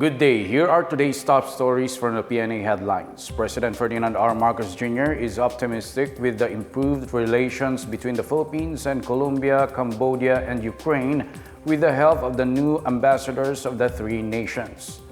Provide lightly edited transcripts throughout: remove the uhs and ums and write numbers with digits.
Good day. Here are today's top stories from the Pna Headlines. President Ferdinand R. Marcos Jr. is optimistic with the improved relations between the Philippines and Colombia, Cambodia, and Ukraine with the help of the new ambassadors of the three nations.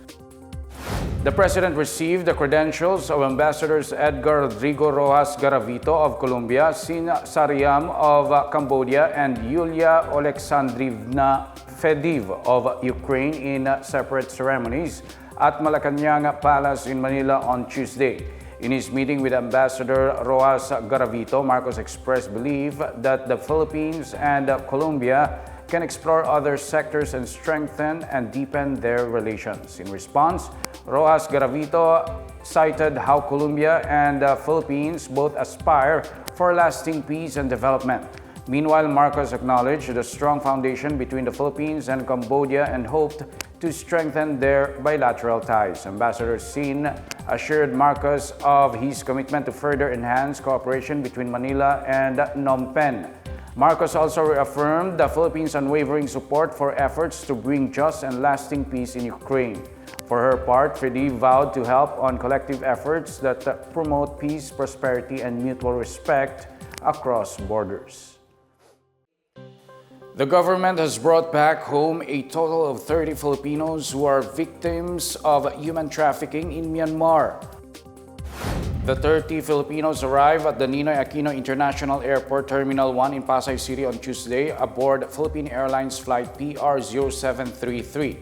The President received the credentials of Ambassadors Edgar Rodrigo Rojas Garavito of Colombia, Sin Sariam of Cambodia, and Yulia Alexandrivna Fediv of Ukraine in separate ceremonies at Malacañang Palace in Manila on Tuesday. In his meeting with Ambassador Rojas Garavito, Marcos expressed belief that the Philippines and Colombia can explore other sectors and strengthen and deepen their relations. In response, Rojas Garavito cited how Colombia and the Philippines both aspire for lasting peace and development. Meanwhile, Marcos acknowledged the strong foundation between the Philippines and Cambodia and hoped to strengthen their bilateral ties. Ambassador Sin assured Marcos of his commitment to further enhance cooperation between Manila and Phnom Penh. Marcos also reaffirmed the Philippines' unwavering support for efforts to bring just and lasting peace in Ukraine. For her part, Fediv vowed to help on collective efforts that promote peace, prosperity, and mutual respect across borders. The government has brought back home a total of 30 Filipinos who are victims of human trafficking in Myanmar. The 30 Filipinos arrived at the Ninoy Aquino International Airport Terminal 1 in Pasay City on Tuesday aboard Philippine Airlines Flight PR0733.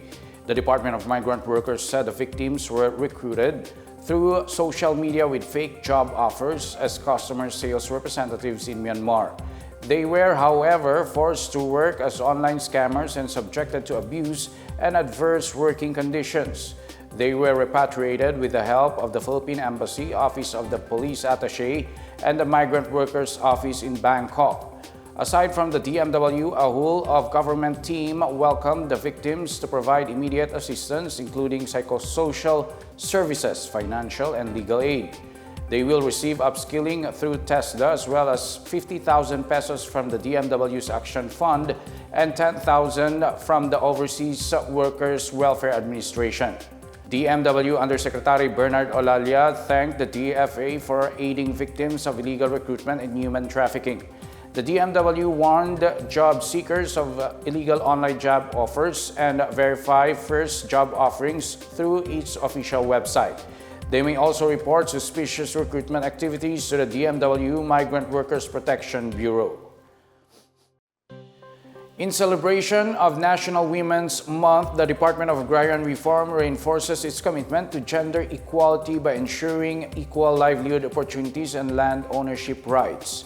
The Department of Migrant Workers said the victims were recruited through social media with fake job offers as customer sales representatives in Myanmar. They were, however, forced to work as online scammers and subjected to abuse and adverse working conditions. They were repatriated with the help of the Philippine Embassy, Office of the Police Attaché, and the Migrant Workers Office in Bangkok. Aside from the DMW, a whole of government team welcomed the victims to provide immediate assistance, including psychosocial services, financial, and legal aid. They will receive upskilling through TESDA as well as 50,000 pesos from the DMW's Action Fund and 10,000 from the Overseas Workers Welfare Administration. DMW Undersecretary Bernard Olalia thanked the DFA for aiding victims of illegal recruitment and human trafficking. The DMW warned job seekers of illegal online job offers and verify first job offerings through its official website. They may also report suspicious recruitment activities to the DMW Migrant Workers Protection Bureau. In celebration of National Women's Month, the Department of Agrarian Reform reinforces its commitment to gender equality by ensuring equal livelihood opportunities and land ownership rights.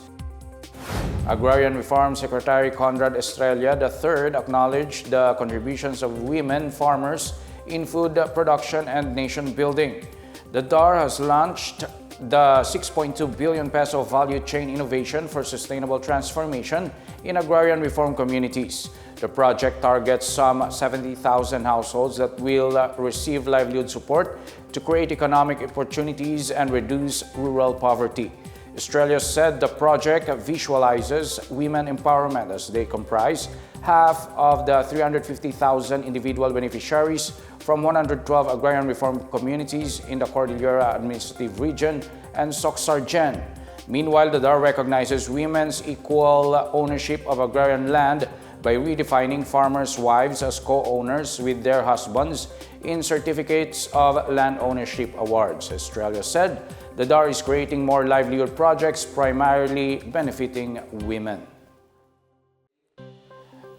Agrarian Reform Secretary Conrad Estrella III acknowledged the contributions of women farmers in food production and nation building. The DAR has launched the 6.2 billion peso value chain innovation for sustainable transformation in agrarian reform communities. The project targets some 70,000 households that will receive livelihood support to create economic opportunities and reduce rural poverty. Australia said the project visualizes women empowerment as they comprise half of the 350,000 individual beneficiaries from 112 agrarian reform communities in the Cordillera Administrative Region and Soxargen. Meanwhile, the DAR recognizes women's equal ownership of agrarian land by redefining farmers' wives as co-owners with their husbands in certificates of land ownership awards. Australia said the DAR is creating more livelihood projects primarily benefiting women.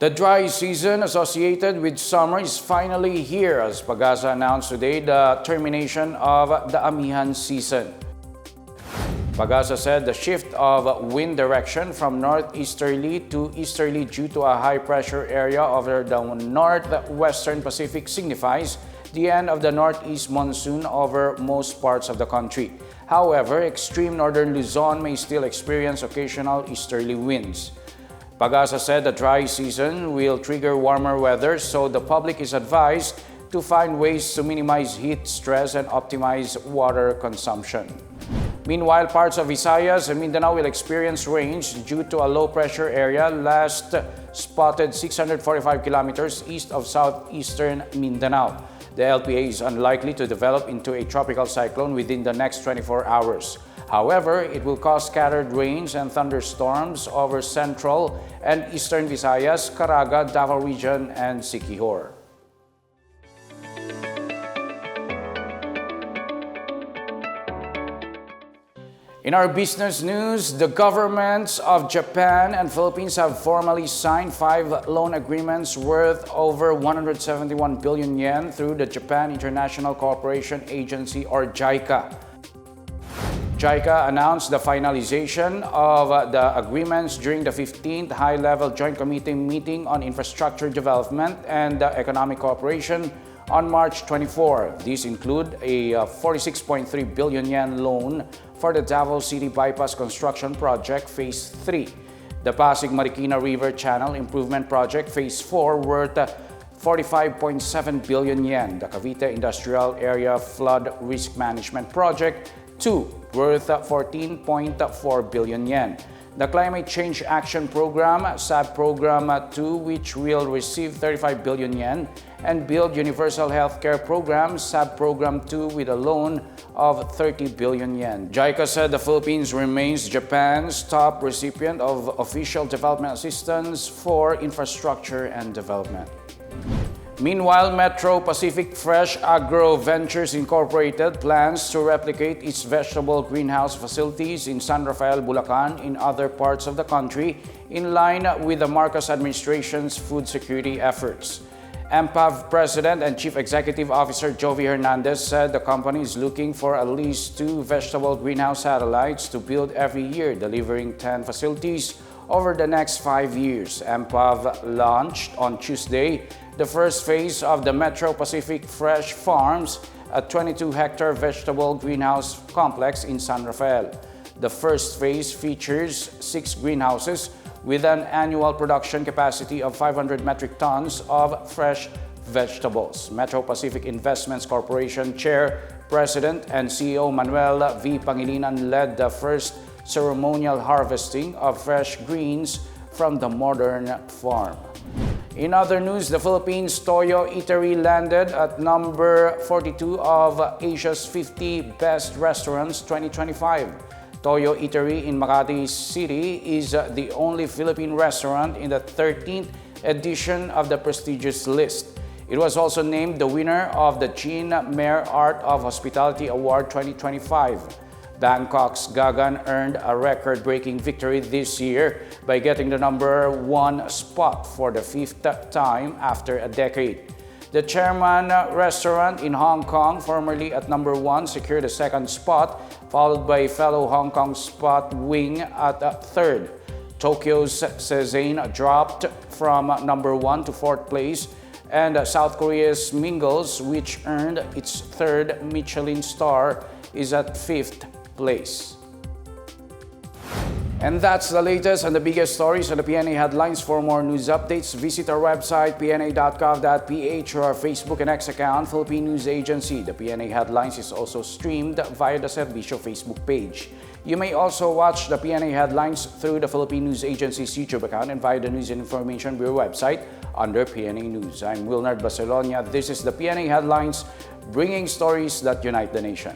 The dry season associated with summer is finally here as Pagasa announced today the termination of the amihan season. Pagasa said the shift of wind direction from northeasterly to easterly due to a high-pressure area over the northwestern Pacific signifies the end of the northeast monsoon over most parts of the country. However, extreme northern Luzon may still experience occasional easterly winds. Pagasa said the dry season will trigger warmer weather, so the public is advised to find ways to minimize heat stress and optimize water consumption. Meanwhile, parts of Visayas and Mindanao will experience rains due to a low-pressure area last spotted 645 kilometers east of southeastern Mindanao. The LPA is unlikely to develop into a tropical cyclone within the next 24 hours. However, it will cause scattered rains and thunderstorms over central and eastern Visayas, Caraga, Davao Region, and Siquijor. In our business news, the governments of Japan and Philippines have formally signed 5 loan agreements worth over 171 billion yen through the Japan International Cooperation Agency, or JICA. JICA announced the finalization of the agreements during the 15th High-Level Joint Committee meeting on Infrastructure Development and Economic Cooperation on March 24. These include a 46.3 billion yen loan for the Davao City Bypass Construction Project Phase 3, the Pasig Marikina River Channel Improvement Project Phase 4 worth 45.7 billion yen, the Cavite Industrial Area Flood Risk Management Project 2 worth 14.4 billion yen, the Climate Change Action Program, SAB Program 2, which will receive 35 billion yen, and Build Universal Healthcare Program, SAB Program 2, with a loan of 30 billion yen. JICA said the Philippines remains Japan's top recipient of official development assistance for infrastructure and development. Meanwhile, Metro Pacific Fresh Agro Ventures Incorporated plans to replicate its vegetable greenhouse facilities in San Rafael, Bulacan in other parts of the country in line with the Marcos administration's food security efforts. MPAV President and Chief Executive Officer Jovi Hernandez said the company is looking for at least 2 vegetable greenhouse satellites to build every year, delivering 10 facilities over the next 5 years. MPAV launched on Tuesday the first phase of the Metro Pacific Fresh Farms, a 22-hectare vegetable greenhouse complex in San Rafael. The first phase features 6 greenhouses with an annual production capacity of 500 metric tons of fresh vegetables. Metro Pacific Investments Corporation Chair, President, and CEO Manuel V. Pangilinan led the first ceremonial harvesting of fresh greens from the modern farm. In other news, the Philippines' Toyo Eatery landed at number 42 of Asia's 50 Best Restaurants 2025. Toyo Eatery in Makati City is the only Philippine restaurant in the 13th edition of the prestigious list. It was also named the winner of the Jean Mayer Art of Hospitality Award 2025. Bangkok's Gagan earned a record-breaking victory this year by getting the number 1 spot for the 5th time after a decade. The Chairman restaurant in Hong Kong, formerly at number 1, secured the 2nd spot, followed by fellow Hong Kong Spot Wing at 3rd. Tokyo's Sezane dropped from number 1 to 4th place, and South Korea's Mingles, which earned its 3rd Michelin star, is at 5th place. And that's the latest and the biggest stories on the PNA Headlines. For more news updates, visit our website, pna.gov.ph, or our Facebook and X account, Philippine News Agency. The PNA Headlines is also streamed via the Servicio Facebook page. You may also watch the PNA Headlines through the Philippine News Agency's YouTube account and via the News and Information Bureau website under PNA News. I'm Wilnard Barcelona. This is the PNA Headlines, bringing stories that unite the nation.